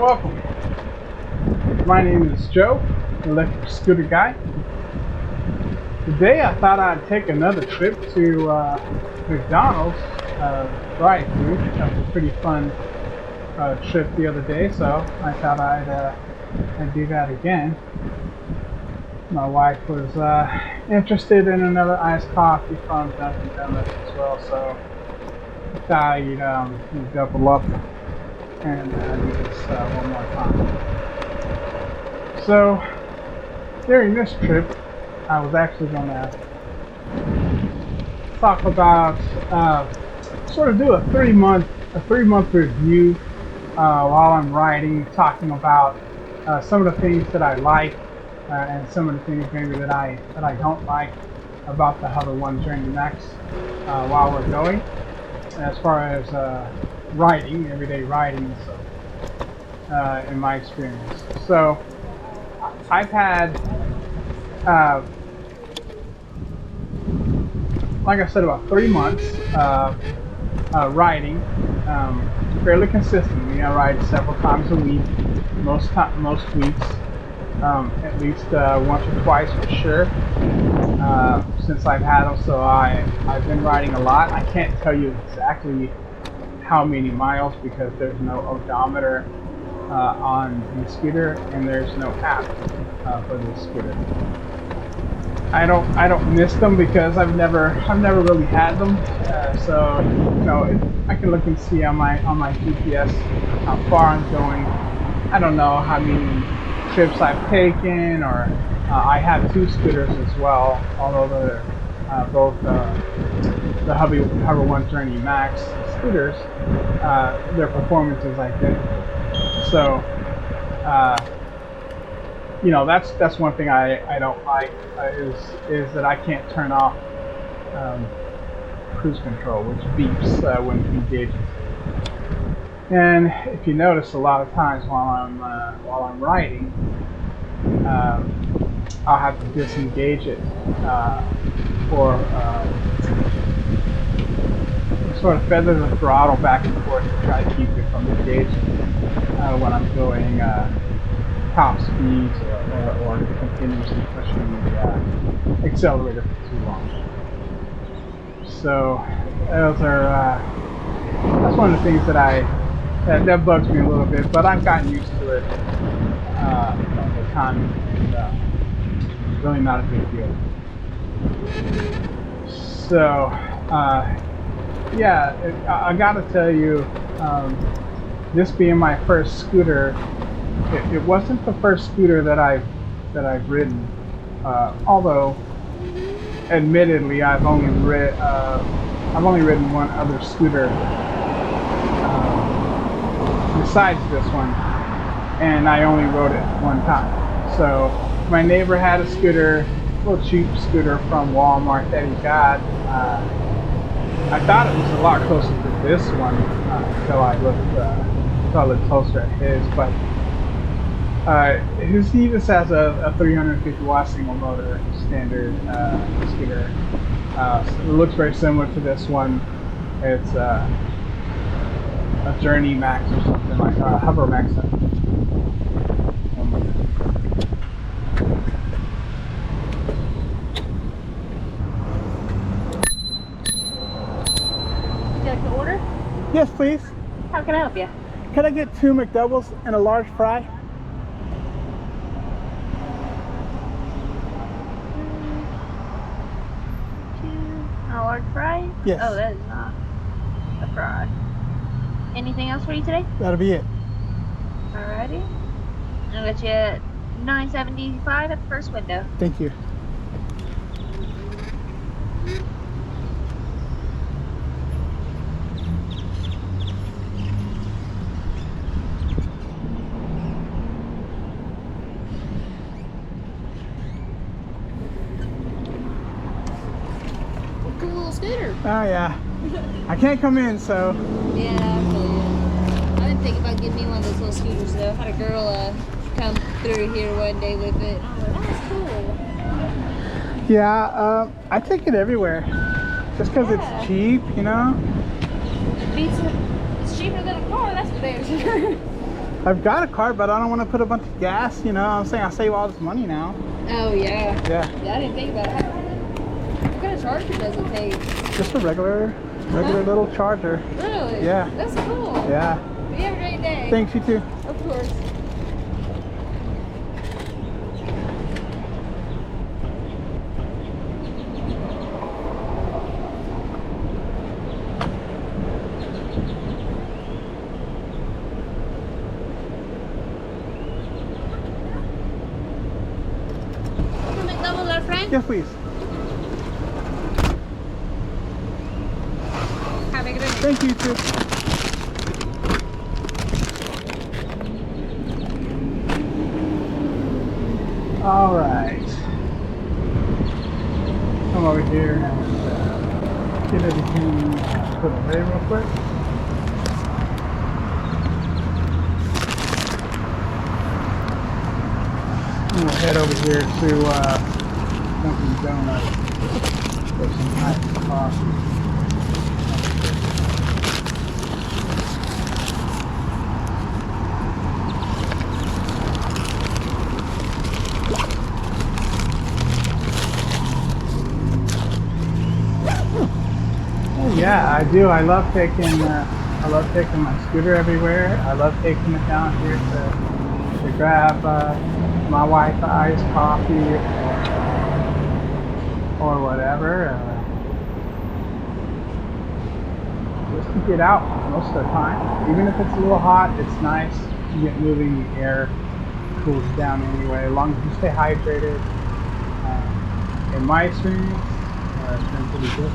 welcome. My name is Joe, electric scooter guy. Today I thought I'd take another trip to McDonald's drive-through. That was a pretty fun trip the other day, so I thought I'd do that again. My wife was interested in another iced coffee from Dunkin' Donuts as well, so I thought I'd double up and do this one more time. So during this trip, I was actually going to talk about sort of do a 3-month review while I'm riding, talking about some of the things that I like and some of the things maybe that I don't like about the Hover-1 Journey Max while we're going, as far as riding, everyday riding and stuff, in my experience. So I've had, like I said, about 3 months riding fairly consistently. I ride several times a week, most weeks, at least once or twice for sure, since I've had them. So I've been riding a lot. I can't tell you exactly how many miles because there's no odometer on the scooter, and there's no app for the scooter. I don't miss them because I've never really had them. So I can look and see on my GPS how far I'm going. I don't know how many trips I've taken, or I have 2 scooters as well, although they're both the Hover-1 Journey Max scooters. Their performance is identical. So that's one thing I don't like is that I can't turn off cruise control, which beeps when it engages. And if you notice, a lot of times while I'm riding, I'll have to disengage it or sort of feather the throttle back and forth to try to keep it from engaging when I'm going top speeds or continuously pushing the accelerator for too long. So that's one of the things that bugs me a little bit, but I've gotten used to it over time, and it's really not a big deal. So I gotta tell you, this being my first scooter, it wasn't the first scooter that I've ridden. Although, admittedly, I've only ridden one other scooter besides this one, and I only rode it one time. So my neighbor had a scooter, a little cheap scooter from Walmart that he got. I thought it was a lot closer to this one until I looked closer at his, but he just has a 350 watt single motor standard scooter. It looks very similar to this one. It's a Journey Max or something like Hover Max. Yes, please. How can I help you? Can I get 2 McDoubles and a large fry? A large fry? Yes. Oh, that is not a fry. Anything else for you today? That'll be it. Alrighty. I'll get you at $9.75 at the first window. Thank you. Cool little scooter. Oh yeah. I can't come in, so. Yeah, I feel you. I've been thinking about getting me one of those little scooters though. I had a girl come through here one day with it. I was like, that's cool. Yeah, I take it everywhere. Just because it's cheap, you know? It's cheaper than a car, that's for damn sure. I've got a car, but I don't want to put a bunch of gas. You know, I'm saying I save all this money now. Oh yeah. Yeah. Yeah, I didn't think about it. What kind of charger does it take? Just a regular little charger. Really? Yeah. That's cool. Yeah. You have a great day. Thanks, you too. Of course. McDonald, our friend? Yes, please. Have a good day. Thank you too. All right. Come over here and get everything put away real quick. I'm gonna head over here to Dunkin' Donuts for some iced coffee. Oh, yeah, I do. I love taking my scooter everywhere. I love taking it down here to grab my wife iced coffee or whatever. Just to get out most of the time. Even if it's a little hot, it's nice to get moving. The air cools down anyway, as long as you stay hydrated. In my experience, it's been pretty good.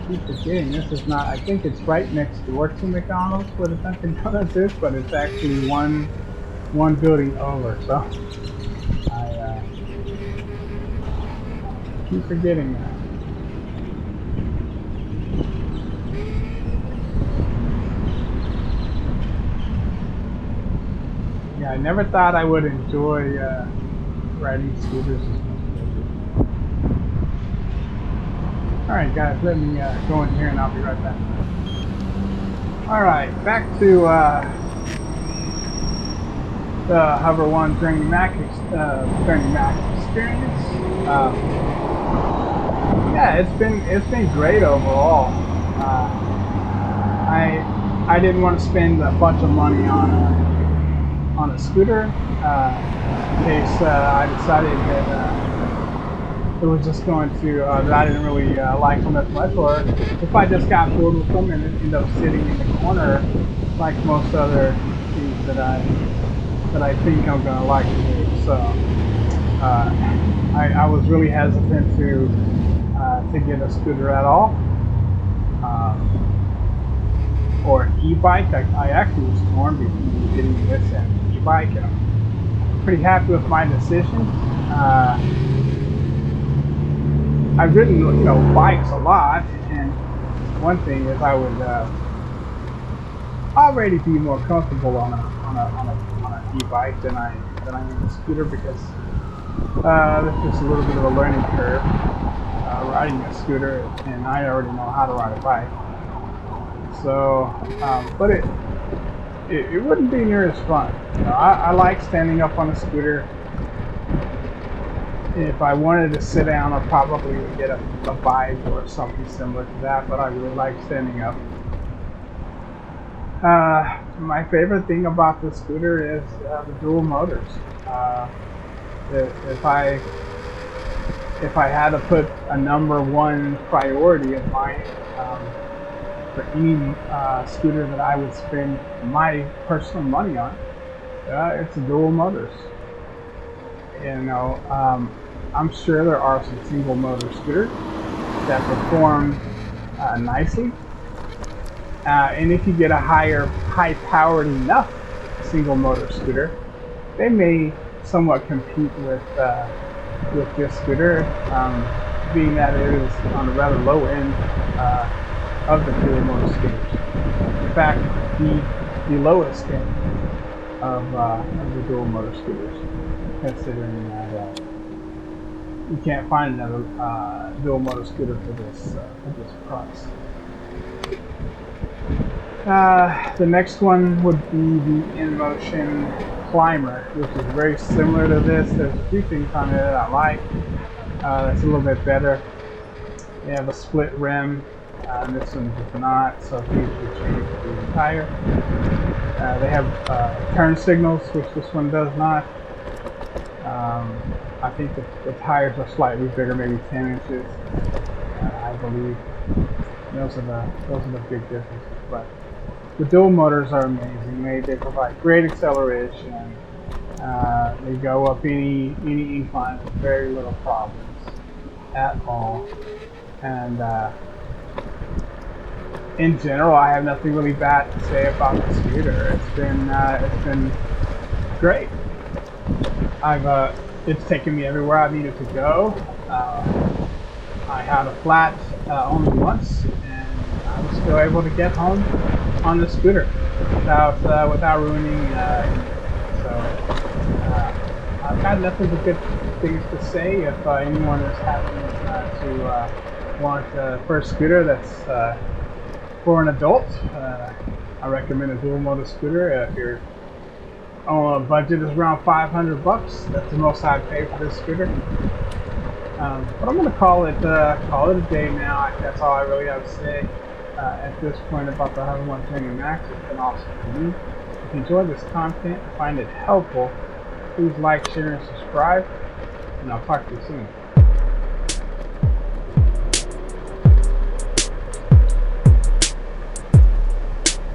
Keep forgetting this is not. I think it's right next door to McDonald's where the Dunkin' Donuts is, but it's actually one building over. So I keep forgetting that. Yeah, I never thought I would enjoy riding scooters as much. Alright guys, let me go in here and I'll be right back. Alright, back to the Hover-1 during the Mac experience. Yeah, it's been great overall. I didn't want to spend a bunch of money on a scooter in case I decided that it was just going to, that I didn't really like them as much, or if I just got bored with them and ended up sitting in the corner like most other things that I think I'm going to like to do. So I was really hesitant to get a scooter at all, or an e-bike. I actually was torn between getting this and an e-bike, and I'm pretty happy with my decision. I've ridden, bikes a lot, and one thing is I would already be more comfortable on an e-bike than I am a scooter, because there's just a little bit of a learning curve riding a scooter, and I already know how to ride a bike. So, but it wouldn't be near as fun. I like standing up on a scooter. If I wanted to sit down, I probably would get a bike or something similar to that, but I really like standing up. My favorite thing about the scooter is the dual motors. If I had to put a number one priority in mind for any scooter that I would spend my personal money on, it's the dual motors. I'm sure there are some single motor scooters that perform nicely, and if you get a high-powered enough single motor scooter, they may somewhat compete with this scooter, being that it is on the rather low end of the dual motor scooters. In fact, the lowest end of the dual motor scooters, considering that you can't find another dual motor scooter for this price. The next one would be the InMotion Climber, which is very similar to this. There's a few things on it that I like. That's a little bit better. They have a split rim, and this one does not, so it's easy to change the tire. They have turn signals, which this one does not. I think the tires are slightly bigger, maybe 10 inches, I believe. Those are the big differences. But the dual motors are amazing. They provide great acceleration. They go up any incline with very little problems at all. And in general, I have nothing really bad to say about the scooter. It's been great. It's taken me everywhere I needed to go. I had a flat only once, and I was still able to get home on the scooter without ruining anything. So I've got nothing but good things to say. If anyone is happening to want a first scooter that's for an adult, I recommend a dual motor scooter. If your budget is around $500, that's the most I'd pay for this scooter. But I'm going to call it a day now. That's all I really have to say at this point about the Hover-1 Training Max. It's been awesome for me. If you enjoyed this content and find it helpful, please like, share, and subscribe, and I'll talk to you soon.